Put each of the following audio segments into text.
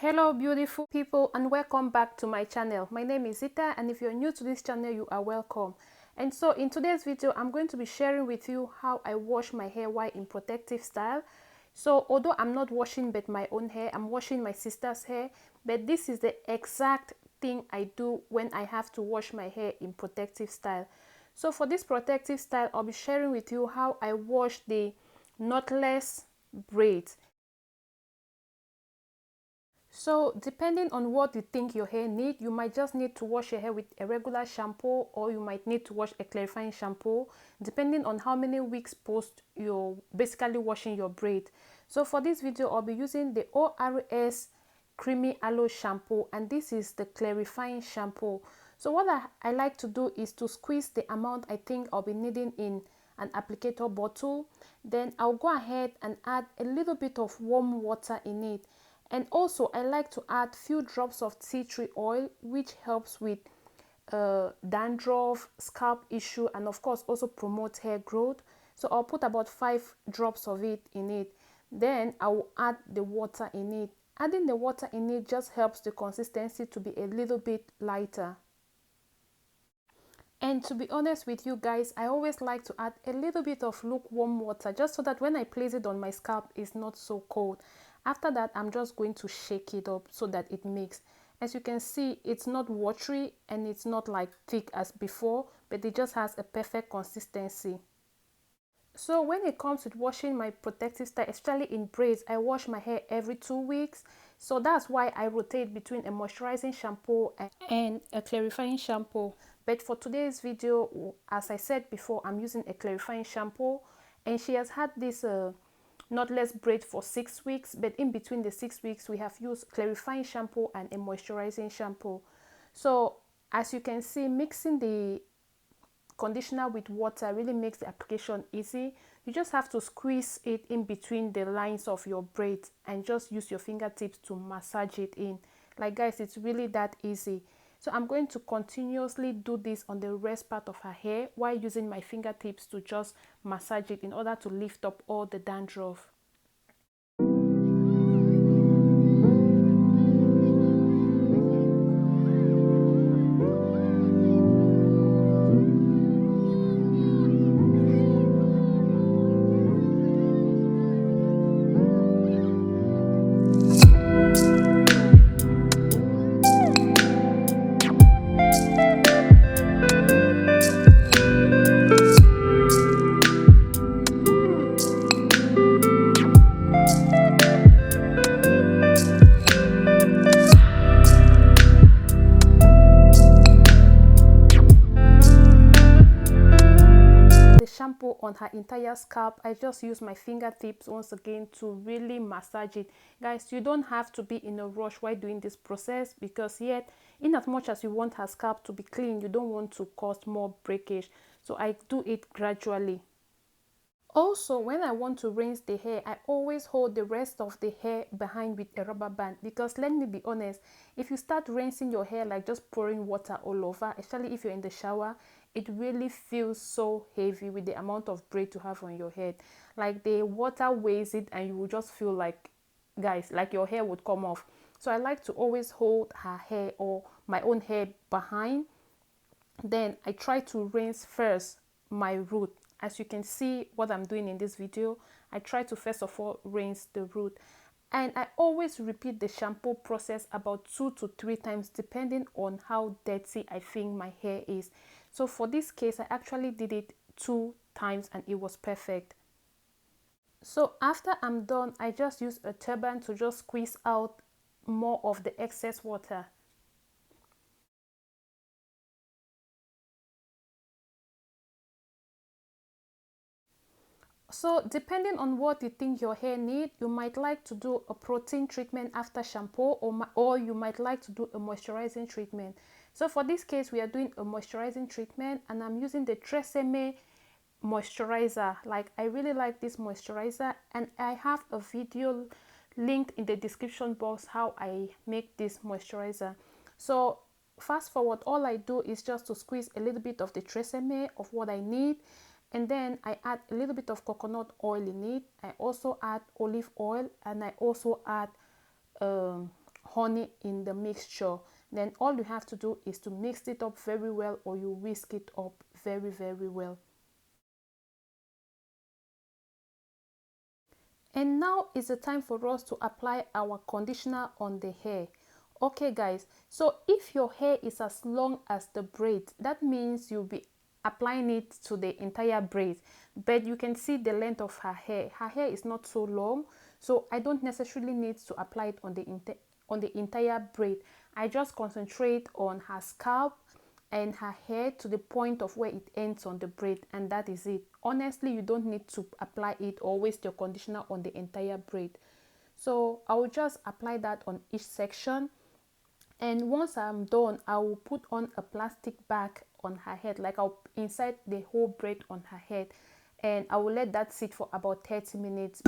Hello beautiful people and welcome back to my channel. My name is Zita, and if you're new to this channel, you are welcome. And so in today's video, I'm going to be sharing with you how I wash my hair while in protective style. So although I'm not washing but my own hair, I'm washing my sister's hair, but this is the exact thing I do when I have to wash my hair in protective style. So for this protective style, I'll be sharing with you how I wash the knotless braids. So depending on what you think your hair needs, you might just need to wash your hair with a regular shampoo, or you might need to wash a clarifying shampoo, depending on how many weeks post you're basically washing your braid. So for this video, I'll be using the ORS creamy aloe shampoo, and this is the clarifying shampoo. So what I like to do is to squeeze the amount I think I'll be needing in an applicator bottle. Then I'll go ahead and add a little bit of warm water in it. And also I like to add few drops of tea tree oil, which helps with dandruff, scalp issue, and of course also promotes hair growth. So I'll put about 5 drops of it in it. Then I will add the water in it. Adding the water in it just helps the consistency to be a little bit lighter. And to be honest with you guys, I always like to add a little bit of lukewarm water, just so that when I place it on my scalp, it's not so cold. After that, I'm just going to shake it up so that it mixes. As you can see, it's not watery and it's not like thick as before, but it just has a perfect consistency. So when it comes with washing my protective style, especially in braids, I wash my hair every 2 weeks. So that's why I rotate between a moisturizing shampoo and a clarifying shampoo. But for today's video, as I said before, I'm using a clarifying shampoo, and she has had this knotless braid for 6 weeks, but in between the 6 weeks we have used clarifying shampoo and a moisturizing shampoo. So as you can see, mixing the conditioner with water really makes the application easy. You just have to squeeze it in between the lines of your braids and just use your fingertips to massage it in. Like guys, it's really that easy. So I'm going to continuously do this on the rest part of her hair while using my fingertips to just massage it in order to lift up all the dandruff. Shampoo on her entire scalp, I just use my fingertips once again to really massage it. Guys, you don't have to be in a rush while doing this process, because yet in as much as you want her scalp to be clean, you don't want to cause more breakage. So I do it gradually. Also, when I want to rinse the hair, I always hold the rest of the hair behind with a rubber band, because let me be honest, if you start rinsing your hair like just pouring water all over, especially if you're in the shower, it really feels so heavy with the amount of braid you have on your head. Like the water weighs it and you will just feel like, guys, like your hair would come off. So I like to always hold her hair or my own hair behind. Then I try to rinse first my root. As you can see what I'm doing in this video, I try to first of all rinse the root, and I always repeat the shampoo process about 2 to 3 times depending on how dirty I think my hair is. So for this case, I actually did it 2 times and it was perfect. So after I'm done, I just use a turban to just squeeze out more of the excess water. So depending on what you think your hair needs, you might like to do a protein treatment after shampoo, or you might like to do a moisturizing treatment. So for this case, we are doing a moisturizing treatment, and I'm using the Tresemme moisturizer. Like, I really like this moisturizer, and I have a video linked in the description box how I make this moisturizer. So fast forward, all I do is just to squeeze a little bit of the Tresemme of what I need, and then I add a little bit of coconut oil in it. I also add olive oil, and I also add honey in the mixture. Then all you have to do is to mix it up very well, or you whisk it up very, very well. And now is the time for us to apply our conditioner on the hair. Okay guys, so if your hair is as long as the braid, that means you'll be applying it to the entire braid. But you can see the length of her hair. Her hair is not so long, so I don't necessarily need to apply it on the entire braid. I just concentrate on her scalp and her hair to the point of where it ends on the braid, and that is it. Honestly, you don't need to apply it or waste your conditioner on the entire braid. So I will just apply that on each section, and once I'm done, I will put on a plastic bag on her head, like I'll insert the whole braid on her head, and I will let that sit for about 30 minutes.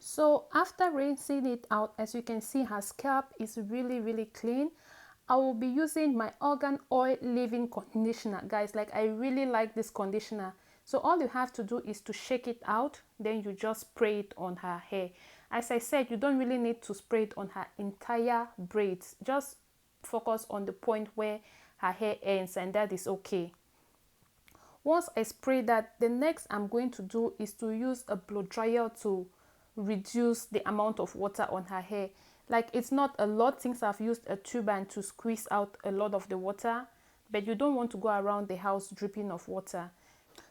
So after rinsing it out, as you can see, her scalp is really, really clean. I will be using my Argan Oil Leave-In Conditioner. Guys, like, I really like this conditioner. So all you have to do is to shake it out, then you just spray it on her hair. As I said, you don't really need to spray it on her entire braids. Just focus on the point where her hair ends, and that is okay. Once I spray that, the next I'm going to do is to use a blow dryer to reduce the amount of water on her hair. Like, it's not a lot since I've used a tube and to squeeze out a lot of the water, but you don't want to go around the house dripping of water.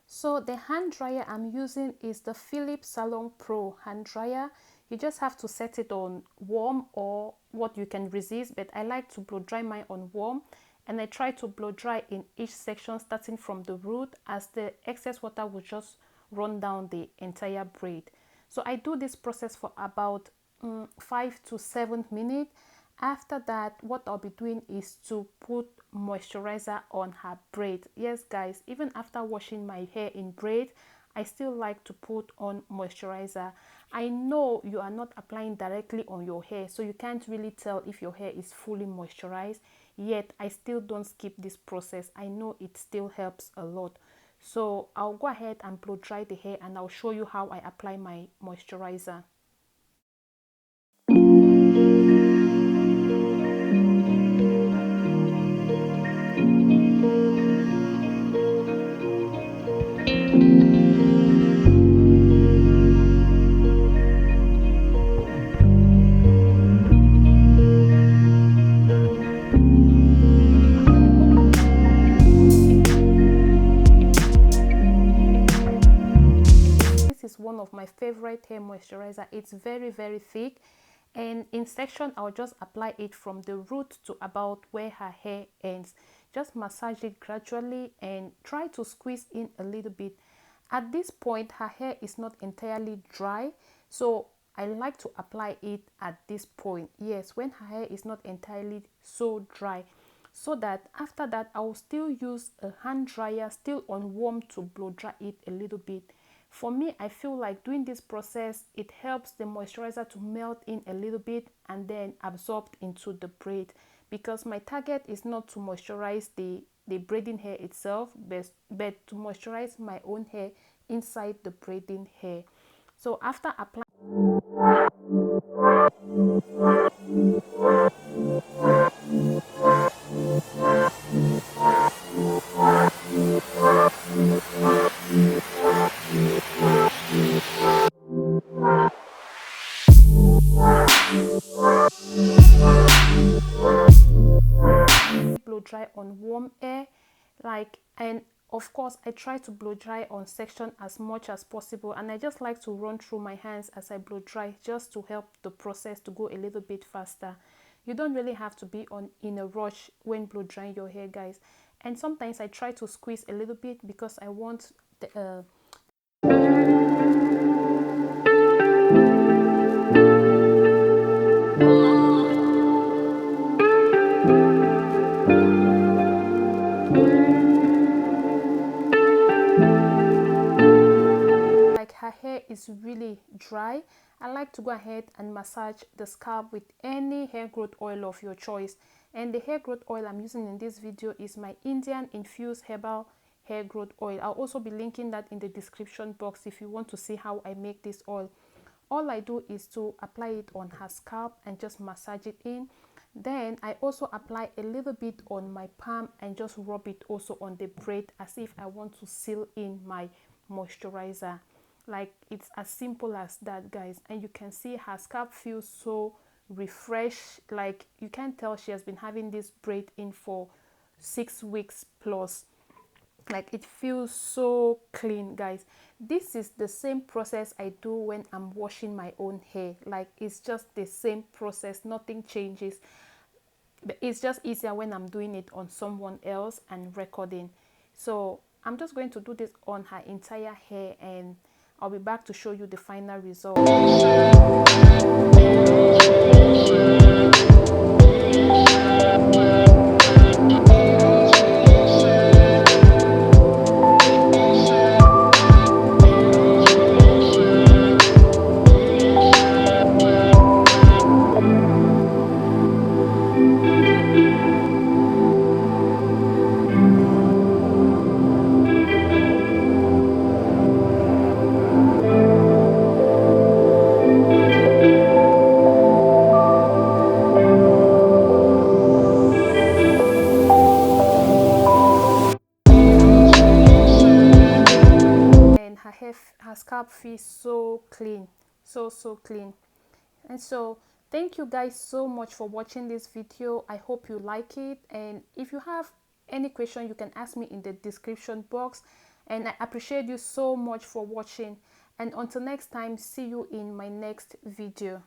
So the hand dryer I'm using is the Philips Salon Pro hand dryer. You just have to set it on warm or what you can resist, but I like to blow dry mine on warm, and I try to blow dry in each section starting from the root, as the excess water will just run down the entire braid. So I do this process for about 5 to 7 minutes. After that, what I'll be doing is to put moisturizer on her braid. Yes guys, even after washing my hair in braid, I still like to put on moisturizer. I know you are not applying directly on your hair, so you can't really tell if your hair is fully moisturized, yet I still don't skip this process. I know it still helps a lot. So I'll go ahead and blow dry the hair, and I'll show you how I apply my moisturizer. One of my favorite hair moisturizer. It's very, very thick, and in section I'll just apply it from the root to about where her hair ends. Just massage it gradually and try to squeeze in a little bit. At this point, her hair is not entirely dry, so I like to apply it at this point. Yes, when her hair is not entirely so dry, so that after that I will still use a hand dryer still on warm to blow dry it a little bit. For me, I feel like doing this process, it helps the moisturizer to melt in a little bit and then absorb into the braid, because my target is not to moisturize the braiding hair itself, but to moisturize my own hair inside the braiding hair. So after applying blow dry on on warm air, like, and of course I try to blow dry on section as much as possible, and I just like to run through my hands as I blow dry just to help the process to go a little bit faster. You don't really have to be in a rush when blow drying your hair, guys. And sometimes I try to squeeze a little bit because I want the like her hair is really dry, I like to go ahead and massage the scalp with any hair growth oil of your choice. And the hair growth oil I'm using in this video is my Indian infused herbal hair growth oil. I'll also be linking that in the description box if you want to see how I make this oil. All I do is to apply it on her scalp and just massage it in. Then I also apply a little bit on my palm and just rub it also on the braid as if I want to seal in my moisturizer. Like, it's as simple as that, guys. And you can see her scalp feels so refreshed. Like, you can tell she has been having this braid in for 6 weeks plus. Like, it feels so clean, guys. This is the same process I do when I'm washing my own hair. Like, it's just the same process, nothing changes. But it's just easier when I'm doing it on someone else and recording. So I'm just going to do this on her entire hair, and I'll be back to show you the final result. Her scalp feels so clean, so clean. And so thank you guys so much for watching this video. I hope you like it, and if you have any question you can ask me in the description box. And I appreciate you so much for watching, and until next time, see you in my next video.